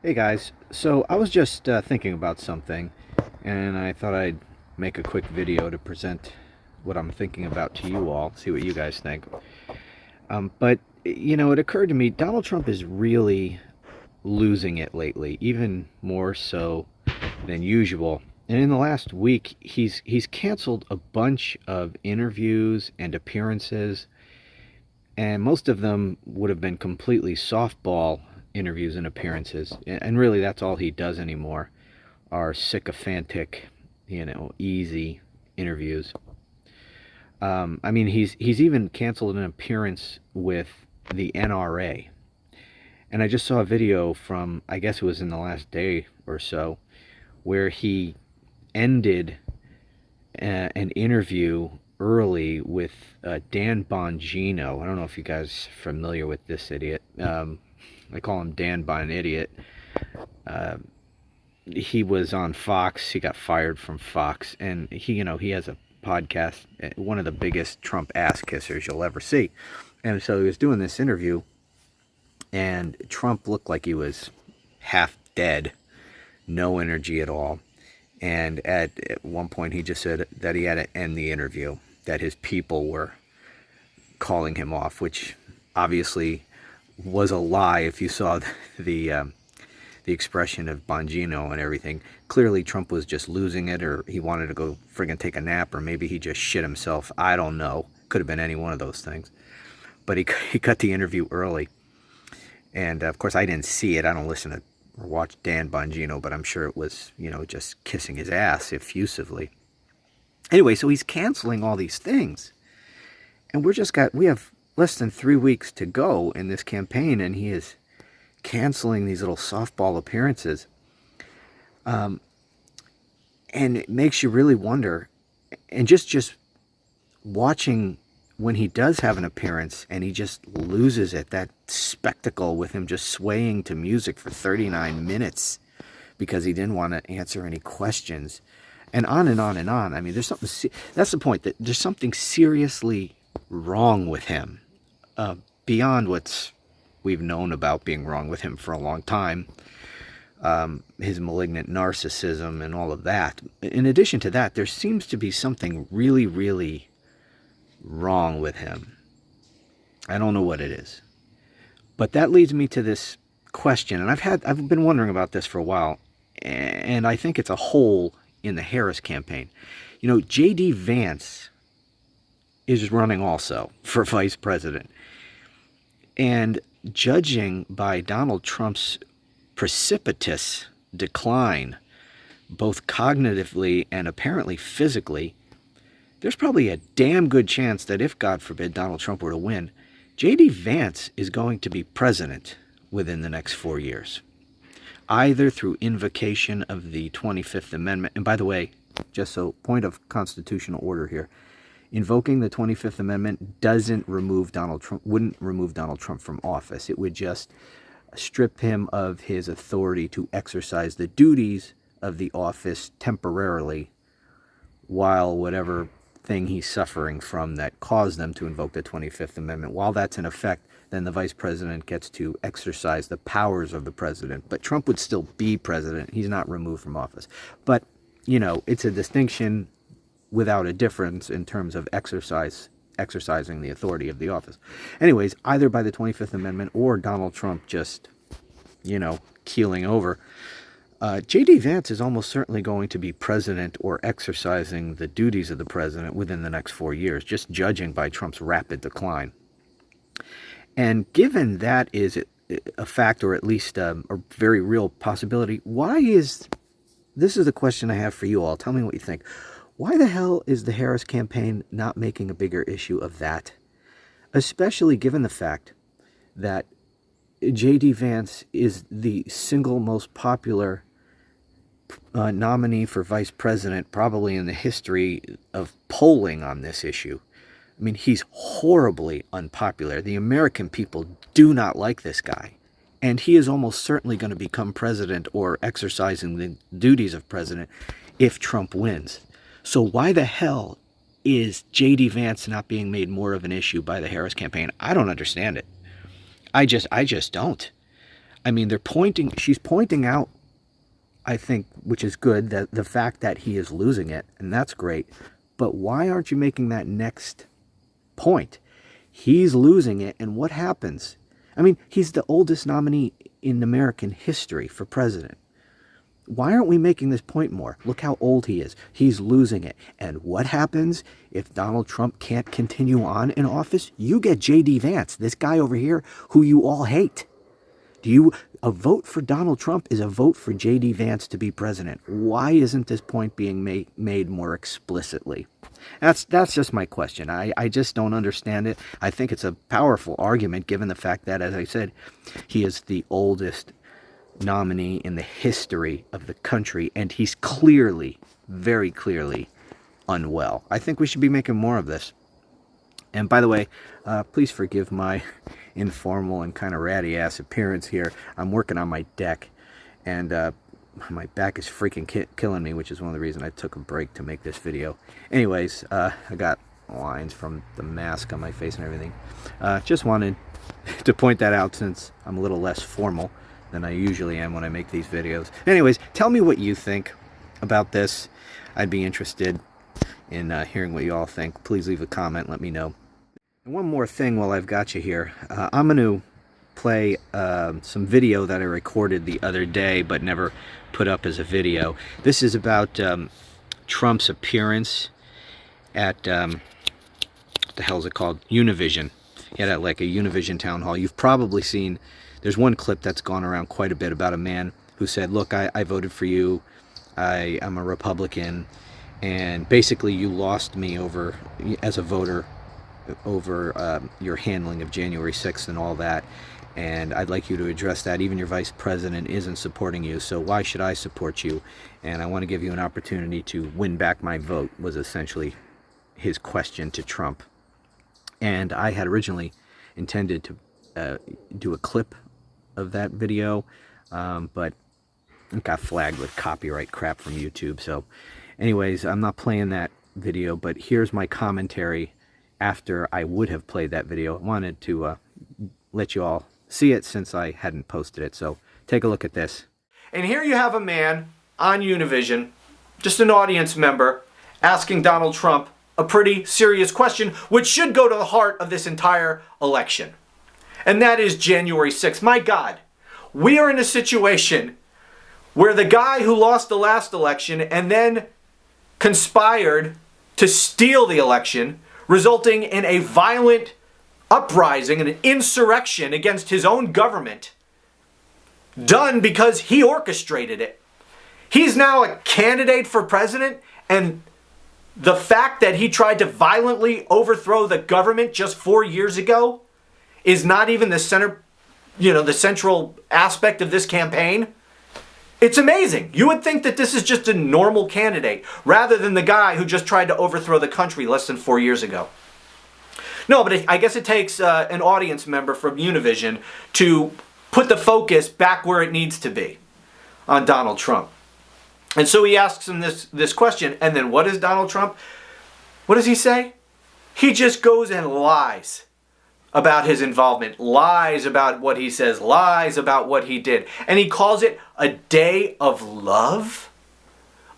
Hey guys, so I was just thinking about something, and I thought I'd make a quick video to present what I'm thinking about to you all, see what you guys think. But, it occurred to me Donald Trump is really losing it lately, even more so than usual. And in the last week, he's canceled a bunch of interviews and appearances, and most of them would have been completely softball interviews and appearances. And really, that's all he does anymore are sycophantic, easy interviews. I mean, he's even canceled an appearance with the NRA. And I just saw a video from, I guess it was in the last day or so, where he ended an interview early with Dan Bongino. I don't know if you guys are familiar with this idiot. I call him Dan Bon Idiot. Uh, he was on Fox. He got fired from Fox, and he has a podcast, one of the biggest Trump ass kissers you'll ever see. And so he was doing this interview, and Trump looked like he was half dead, no energy at all. And at one point, he just said that he had to end the interview, that his people were calling him off, which obviously was a lie if you saw the expression of Bongino and everything. Clearly, Trump was just losing it, or he wanted to go friggin' take a nap, or maybe he just shit himself. I don't know. Could have been any one of those things. But he cut the interview early. And of course, I didn't see it. I don't listen to or watch Dan Bongino, but I'm sure it was, just kissing his ass effusively. Anyway, so he's canceling all these things. And we have less than 3 weeks to go in this campaign, and he is canceling these little softball appearances. And it makes you really wonder, and just watching when he does have an appearance and he just loses it, that spectacle with him just swaying to music for 39 minutes because he didn't want to answer any questions, and on and on and on. I mean, that's the point, that there's something seriously wrong with him, beyond what's we've known about being wrong with him for a long time. His malignant narcissism and all of that. In addition to that, there seems to be something really, really wrong with him. I don't know what it is. But that leads me to this question, and I've been wondering about this for a while, and I think it's a hole in the Harris campaign. J.D. Vance is running also for vice president. And judging by Donald Trump's precipitous decline, both cognitively and apparently physically, there's probably a damn good chance that if, God forbid, Donald Trump were to win, J.D. Vance is going to be president within the next 4 years, either through invocation of the 25th Amendment. And by the way, just so point of constitutional order here, invoking the 25th Amendment wouldn't remove Donald Trump from office. It would just strip him of his authority to exercise the duties of the office temporarily, while whatever thing he's suffering from that caused them to invoke the 25th Amendment, while that's in effect, then the vice president gets to exercise the powers of the president. But Trump would still be president. He's not removed from office. But, it's a distinction without a difference in terms of exercising the authority of the office. Anyways, either by the 25th Amendment or Donald Trump just, keeling over, J.D. Vance is almost certainly going to be president or exercising the duties of the president within the next 4 years, just judging by Trump's rapid decline. And given that is a fact, or at least a very real possibility, this is the question I have for you all. Tell me what you think. Why the hell is the Harris campaign not making a bigger issue of that? Especially given the fact that J.D. Vance is the single most popular nominee for vice president probably in the history of polling on this issue. I mean, he's horribly unpopular. The American people do not like this guy. And he is almost certainly going to become president or exercising the duties of president if Trump wins. So why the hell is J.D. Vance not being made more of an issue by the Harris campaign? I don't understand it. I just don't. I mean, she's pointing out, I think, which is good, that the fact that he is losing it, and that's great. But why aren't you making that next point? He's losing it, and what happens? I mean, he's the oldest nominee in American history for president. Why aren't we making this point more? Look how old he is. He's losing it. And what happens if Donald Trump can't continue on in office? You get J.D. Vance, this guy over here who you all hate. A vote for Donald Trump is a vote for J.D. Vance to be president. Why isn't this point being made more explicitly? That's just my question. I just don't understand it. I think it's a powerful argument given the fact that, as I said, he is the oldest nominee in the history of the country, and he's clearly, very clearly, unwell. I think we should be making more of this. And by the way, please forgive my informal and kind of ratty ass appearance here. I'm working on my deck, and my back is freaking killing me, which is one of the reasons I took a break to make this video. Anyways, I got lines from the mask on my face and everything. Just wanted to point that out since I'm a little less formal than I usually am when I make these videos. Anyways, tell me what you think about this. I'd be interested in hearing what you all think. Please leave a comment, let me know. And one more thing while I've got you here. I'm going to play some video that I recorded the other day but never put up as a video. This is about Trump's appearance at, what the hell is it called? Univision. He had like a Univision town hall. You've probably seen, there's one clip that's gone around quite a bit about a man who said, look, I voted for you. I'm a Republican. And basically you lost me over, as a voter, over your handling of January 6th and all that, and I'd like you to address that. Even your vice president isn't supporting you, so why should I support you? And I want to give you an opportunity to win back my vote, was essentially his question to Trump. And I had originally intended to do a clip of that video, but it got flagged with copyright crap from YouTube. So anyways, I'm not playing that video, but here's my commentary after I would have played that video. I wanted to let you all see it since I hadn't posted it. So take a look at this. And here you have a man on Univision, just an audience member, asking Donald Trump a pretty serious question, which should go to the heart of this entire election. And that is January 6th. My God, we are in a situation where the guy who lost the last election and then conspired to steal the election, resulting in a violent uprising and an insurrection against his own government, done because he orchestrated it. He's now a candidate for president, and the fact that he tried to violently overthrow the government just 4 years ago is not even the central aspect of this campaign. It's amazing. You would think that this is just a normal candidate rather than the guy who just tried to overthrow the country less than 4 years ago. No, but I guess it takes an audience member from Univision to put the focus back where it needs to be on Donald Trump. And so he asks him this question, and then what does Donald Trump, what does he say? He just goes and lies about his involvement, lies about what he says, lies about what he did. And he calls it a day of love.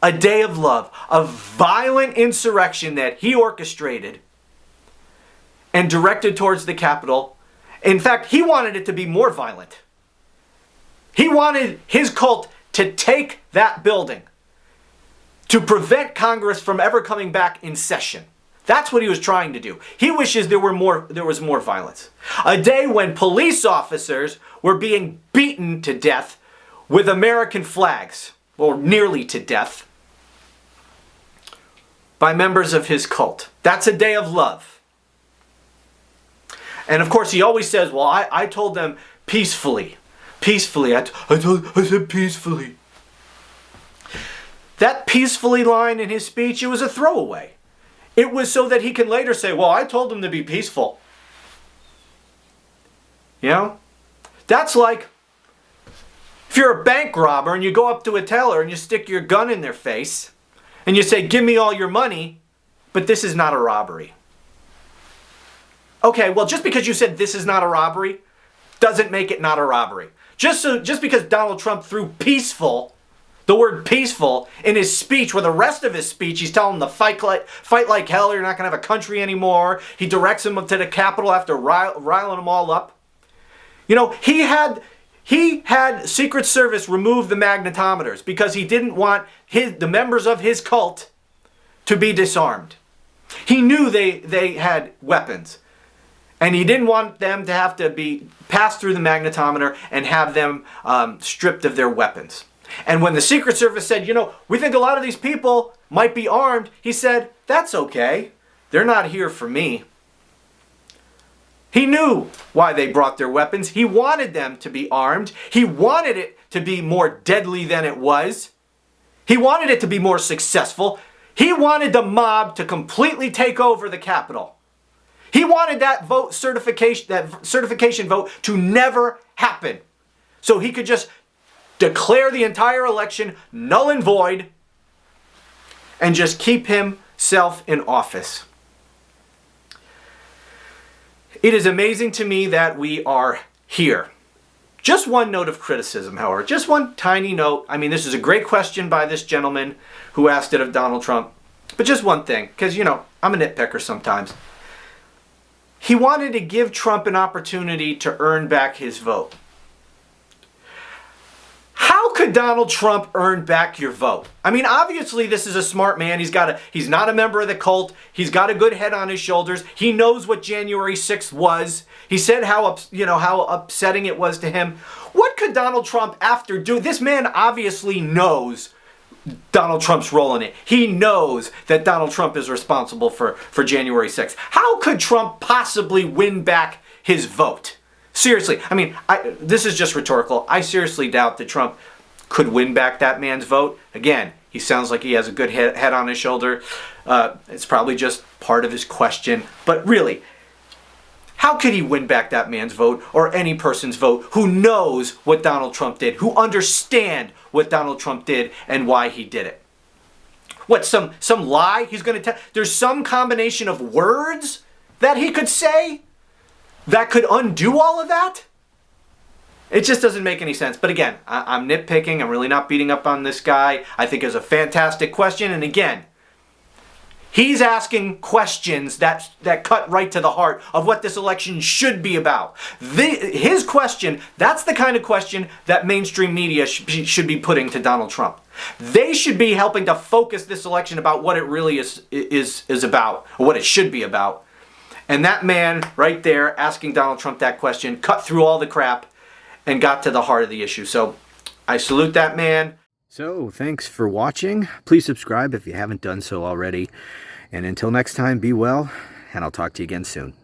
A day of love. A violent insurrection that he orchestrated and directed towards the Capitol. In fact, he wanted it to be more violent. He wanted his cult to take that building to prevent Congress from ever coming back in session. That's what he was trying to do. He wishes there was more violence. A day when police officers were being beaten to death with American flags, or nearly to death, by members of his cult. That's a day of love. And of course he always says, well, I told them peacefully. Peacefully. I said peacefully. That peacefully line in his speech, it was a throwaway. It was so that he can later say, well, I told them to be peaceful. You know? That's like if you're a bank robber and you go up to a teller and you stick your gun in their face and you say, give me all your money, but this is not a robbery. Okay, well, just because you said this is not a robbery doesn't make it not a robbery. Just because Donald Trump threw peaceful, the word peaceful, in his speech, where the rest of his speech, he's telling them to fight like hell, you're not going to have a country anymore. He directs them to the Capitol after riling them all up. You know, he had Secret Service remove the magnetometers because he didn't want the members of his cult to be disarmed. He knew they had weapons. And he didn't want them to have to be passed through the magnetometer and have them stripped of their weapons. And when the Secret Service said, you know, we think a lot of these people might be armed, he said, that's okay. They're not here for me. He knew why they brought their weapons. He wanted them to be armed. He wanted it to be more deadly than it was. He wanted it to be more successful. He wanted the mob to completely take over the Capitol. He wanted that certification vote to never happen. So he could just declare the entire election null and void and just keep himself in office. It is amazing to me that we are here. Just one note of criticism, however. Just one tiny note. I mean, this is a great question by this gentleman who asked it of Donald Trump. But just one thing, because, you know, I'm a nitpicker sometimes. He wanted to give Trump an opportunity to earn back his vote. How could Donald Trump earn back your vote? I mean, obviously this is a smart man. He's not a member of the cult. He's got a good head on his shoulders. He knows what January 6th was. He said how upsetting it was to him. What could Donald Trump do? This man obviously knows Donald Trump's role in it. He knows that Donald Trump is responsible for January 6th. How could Trump possibly win back his vote? Seriously, I mean, this is just rhetorical. I seriously doubt that Trump could win back that man's vote. Again, he sounds like he has a good head on his shoulder. It's probably just part of his question. But really, how could he win back that man's vote or any person's vote who knows what Donald Trump did, who understand what Donald Trump did and why he did it? What, some lie he's going to tell? There's some combination of words that he could say that could undo all of that? It just doesn't make any sense. But again, I'm nitpicking. I'm really not beating up on this guy. I think it's a fantastic question. And again, he's asking questions that cut right to the heart of what this election should be about. His question, that's the kind of question that mainstream media should be putting to Donald Trump. They should be helping to focus this election about what it really is about, or what it should be about. And that man right there asking Donald Trump that question cut through all the crap and got to the heart of the issue. So I salute that man. So thanks for watching. Please subscribe if you haven't done so already. And until next time, be well, and I'll talk to you again soon.